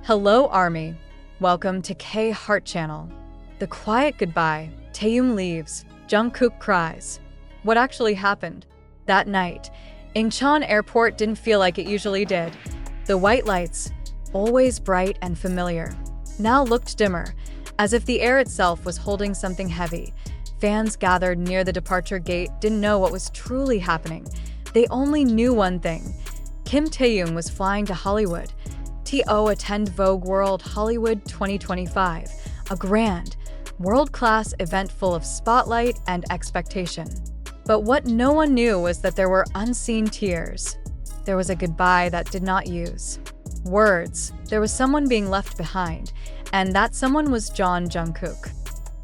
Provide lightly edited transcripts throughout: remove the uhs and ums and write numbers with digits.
Hello, Army. Welcome to K Heart Channel. The quiet goodbye. Taehyung leaves. Jungkook cries. What actually happened? That night, Incheon Airport didn't feel like it usually did. The white lights, always bright and familiar, now looked dimmer, as if the air itself was holding something heavy. Fans gathered near the departure gate didn't know what was truly happening. They only knew one thing. Kim Taehyung was flying to Hollywood. To attend Vogue World Hollywood 2025, a grand, world-class event full of spotlight and expectation. But what no one knew was that there were unseen tears. There was a goodbye that did not use words. There was someone being left behind, and that someone was Jungkook.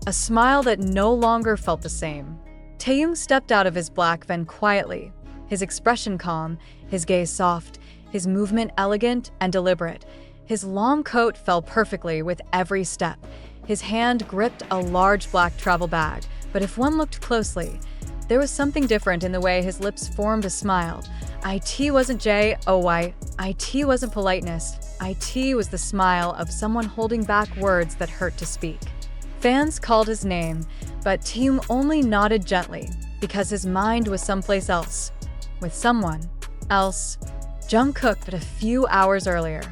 A smile that no longer felt the same. Taehyung stepped out of his black van quietly, his expression calm, his gaze soft, his movement elegant and deliberate. His long coat fell perfectly with every step. His hand gripped a large black travel bag, but if one looked closely, there was something different in the way his lips formed a smile. It wasn't joy, it wasn't politeness, it was the smile of someone holding back words that hurt to speak. Fans called his name, but Taehyung only nodded gently, because his mind was someplace else, with someone else. Jungkook, but a few hours earlier.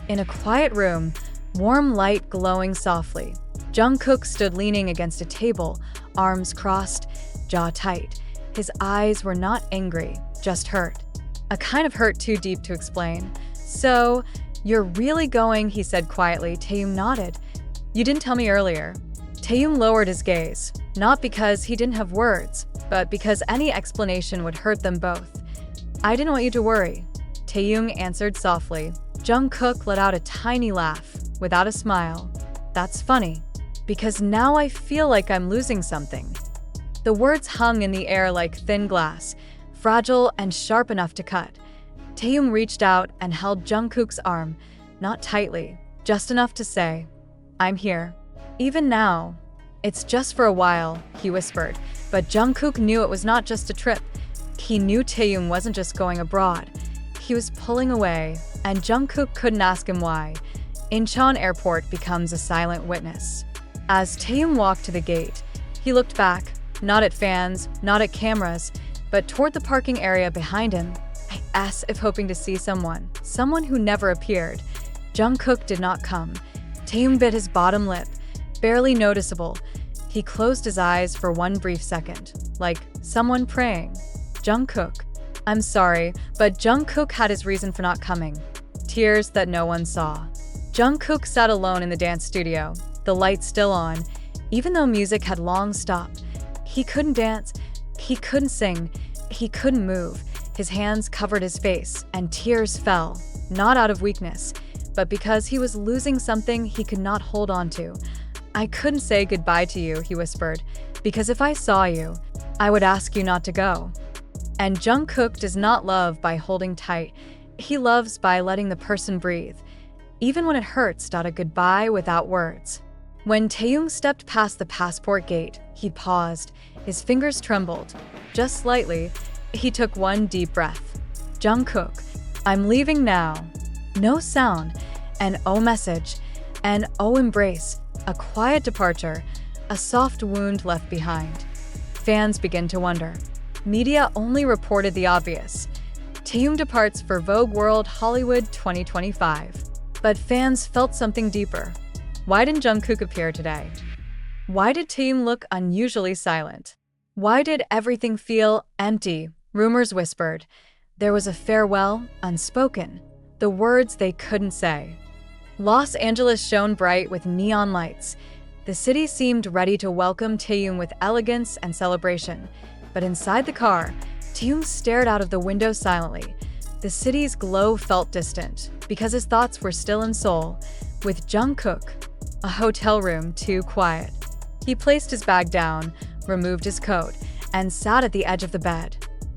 In a quiet room, warm light glowing softly. Jungkook stood leaning against a table, arms crossed, jaw tight. His eyes were not angry, just hurt. A kind of hurt too deep to explain. "So, you're really going," he said quietly. Taehyung nodded. "You didn't tell me earlier." Taehyung lowered his gaze, not because he didn't have words, but because any explanation would hurt them both. "I didn't want you to worry," Taehyung answered softly. Jungkook let out a tiny laugh, without a smile. "That's funny, because now I feel like I'm losing something." The words hung in the air like thin glass, fragile and sharp enough to cut. Taehyung reached out and held Jungkook's arm, not tightly, just enough to say, "I'm here. Even now." "It's just for a while," he whispered, but Jungkook knew it was not just a trip. He knew Taehyung wasn't just going abroad. He was pulling away, and Jungkook couldn't ask him why. Incheon Airport becomes a silent witness. As Taehyung walked to the gate, he looked back, not at fans, not at cameras, but toward the parking area behind him, as if hoping to see someone who never appeared. Jungkook did not come. Taehyung bit his bottom lip, barely noticeable. He closed his eyes for one brief second, like someone praying. "Jungkook, I'm sorry," but Jungkook had his reason for not coming. Tears that no one saw. Jungkook sat alone in the dance studio, the lights still on. Even though music had long stopped, he couldn't dance, he couldn't sing, he couldn't move. His hands covered his face, and tears fell, not out of weakness, but because he was losing something he could not hold on to. "I couldn't say goodbye to you," he whispered, "because if I saw you, I would ask you not to go." And Jungkook does not love by holding tight. He loves by letting the person breathe, even when it hurts. A goodbye without words. When Taehyung stepped past the passport gate, he paused. His fingers trembled. Just slightly, he took one deep breath. "Jungkook, I'm leaving now." No sound, an "oh" message, an "oh" embrace, a quiet departure, a soft wound left behind. Fans begin to wonder. Media only reported the obvious. Taehyung departs for Vogue World Hollywood 2025. But fans felt something deeper. Why didn't Jungkook appear today? Why did Taehyung look unusually silent? Why did everything feel empty? Rumors whispered. There was a farewell unspoken, the words they couldn't say. Los Angeles shone bright with neon lights. The city seemed ready to welcome Taehyung with elegance and celebration. But inside the car, Taehyung stared out of the window silently. The city's glow felt distant, because his thoughts were still in Seoul, with Jungkook, a hotel room too quiet. He placed his bag down, removed his coat, and sat at the edge of the bed.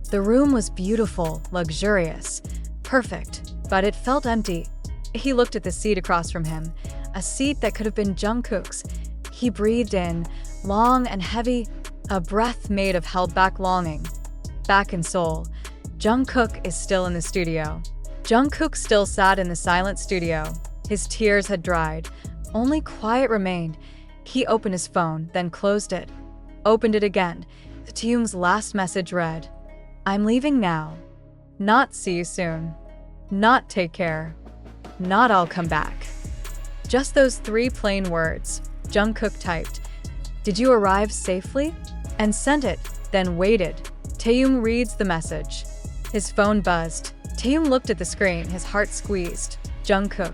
The room was beautiful, luxurious, perfect, but it felt empty. He looked at the seat across from him, a seat that could have been Jungkook's. He breathed in, long and heavy, a breath made of held-back longing. Back in Seoul, Jungkook is still in the studio. Jungkook still sat in the silent studio. His tears had dried. Only quiet remained. He opened his phone, then closed it. Opened it again. Taehyung's last message read, "I'm leaving now. Not see you soon. Not take care. Not I'll come back." Just those 3 plain words. Jungkook typed, "Did you arrive safely?" and sent it, then waited. Taehyung reads the message. His phone buzzed. Taehyung looked at the screen, his heart squeezed. Jungkook,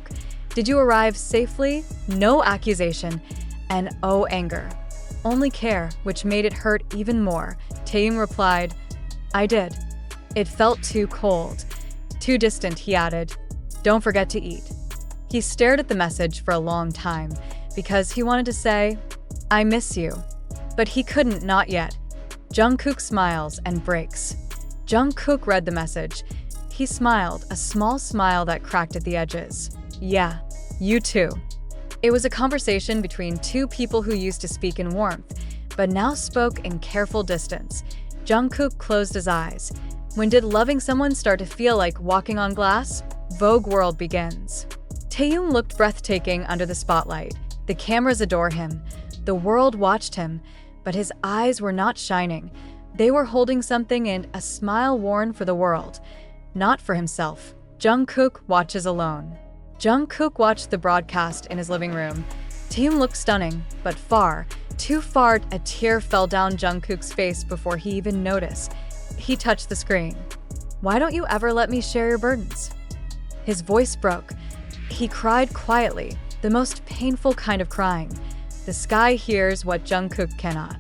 "Did you arrive safely?" No accusation, and oh anger. Only care, which made it hurt even more. Taehyung replied, "I did." It felt too cold. Too distant, he added. "Don't forget to eat." He stared at the message for a long time because he wanted to say, "I miss you." But he couldn't, not yet. Jungkook smiles and breaks. Jungkook read the message. He smiled, a small smile that cracked at the edges. "Yeah, you too." It was a conversation between 2 people who used to speak in warmth, but now spoke in careful distance. Jungkook closed his eyes. When did loving someone start to feel like walking on glass? Vogue World begins. Taehyung looked breathtaking under the spotlight. The cameras adore him. The world watched him, but his eyes were not shining. They were holding something in a smile worn for the world, not for himself. Jungkook watches alone. Jungkook watched the broadcast in his living room. Taehyung looked stunning, but far, too far. A tear fell down Jungkook's face before he even noticed. He touched the screen. "Why don't you ever let me share your burdens?" His voice broke. He cried quietly, the most painful kind of crying. The sky hears what Jungkook cannot.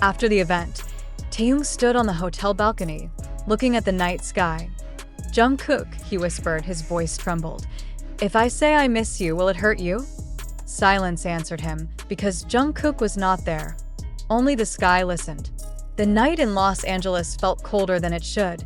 After the event, Taehyung stood on the hotel balcony, looking at the night sky. "Jungkook," he whispered, his voice trembled. "If I say I miss you, will it hurt you?" Silence answered him, because Jungkook was not there. Only the sky listened. The night in Los Angeles felt colder than it should,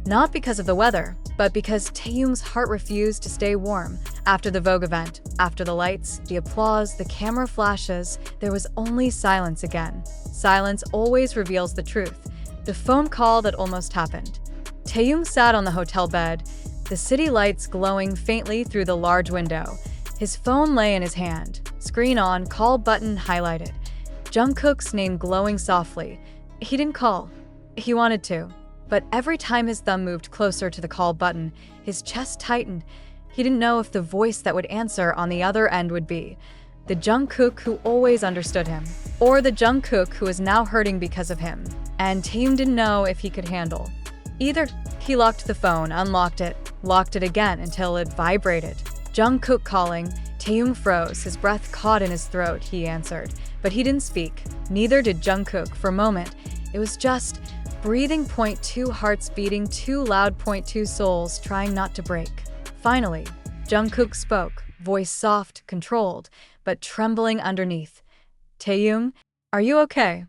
not because of the weather, but because Taehyung's heart refused to stay warm. After the Vogue event, after the lights, the applause, the camera flashes, there was only silence again. Silence always reveals the truth. The phone call that almost happened. Taehyung sat on the hotel bed, the city lights glowing faintly through the large window. His phone lay in his hand, screen on, call button highlighted. Jungkook's name glowing softly. He didn't call. He wanted to. But every time his thumb moved closer to the call button, his chest tightened. He didn't know if the voice that would answer on the other end would be the Jungkook who always understood him, or the Jungkook who was now hurting because of him. And Taehyung didn't know if he could handle either. He locked the phone, unlocked it, locked it again until it vibrated. Jungkook calling. Taehyung froze, his breath caught in his throat. He answered, but he didn't speak. Neither did Jungkook for a moment. It was just breathing, 2 hearts beating, 2 loud, 2 souls trying not to break. Finally, Jungkook spoke, voice soft, controlled, but trembling underneath. "Taehyung, are you okay?"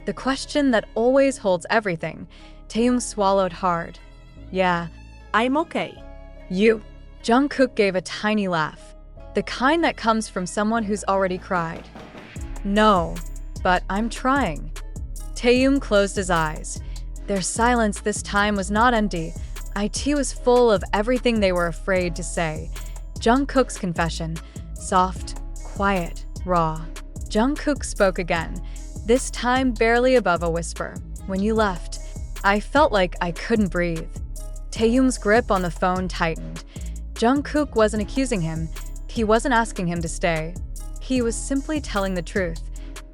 The question that always holds everything. Taehyung swallowed hard. "Yeah, I'm okay." you." Jungkook gave a tiny laugh, the kind that comes from someone who's already cried. "No, but I'm trying." Taehyung closed his eyes. Their silence this time was not empty. It was full of everything they were afraid to say. Jungkook's confession, soft, quiet, raw. Jungkook spoke again, this time barely above a whisper. "When you left, I felt like I couldn't breathe." Taehyung's grip on the phone tightened. Jungkook wasn't accusing him. He wasn't asking him to stay. He was simply telling the truth.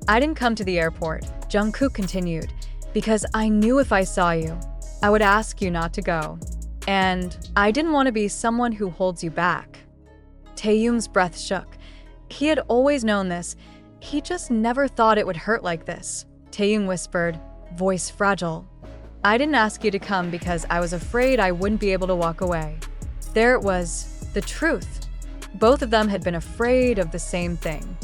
"I didn't come to the airport," Jungkook continued, "because I knew if I saw you, I would ask you not to go. And I didn't want to be someone who holds you back." Taehyung's breath shook. He had always known this. He just never thought it would hurt like this. Taehyung whispered, voice fragile, "I didn't ask you to come because I was afraid I wouldn't be able to walk away." There it was, the truth. Both of them had been afraid of the same thing.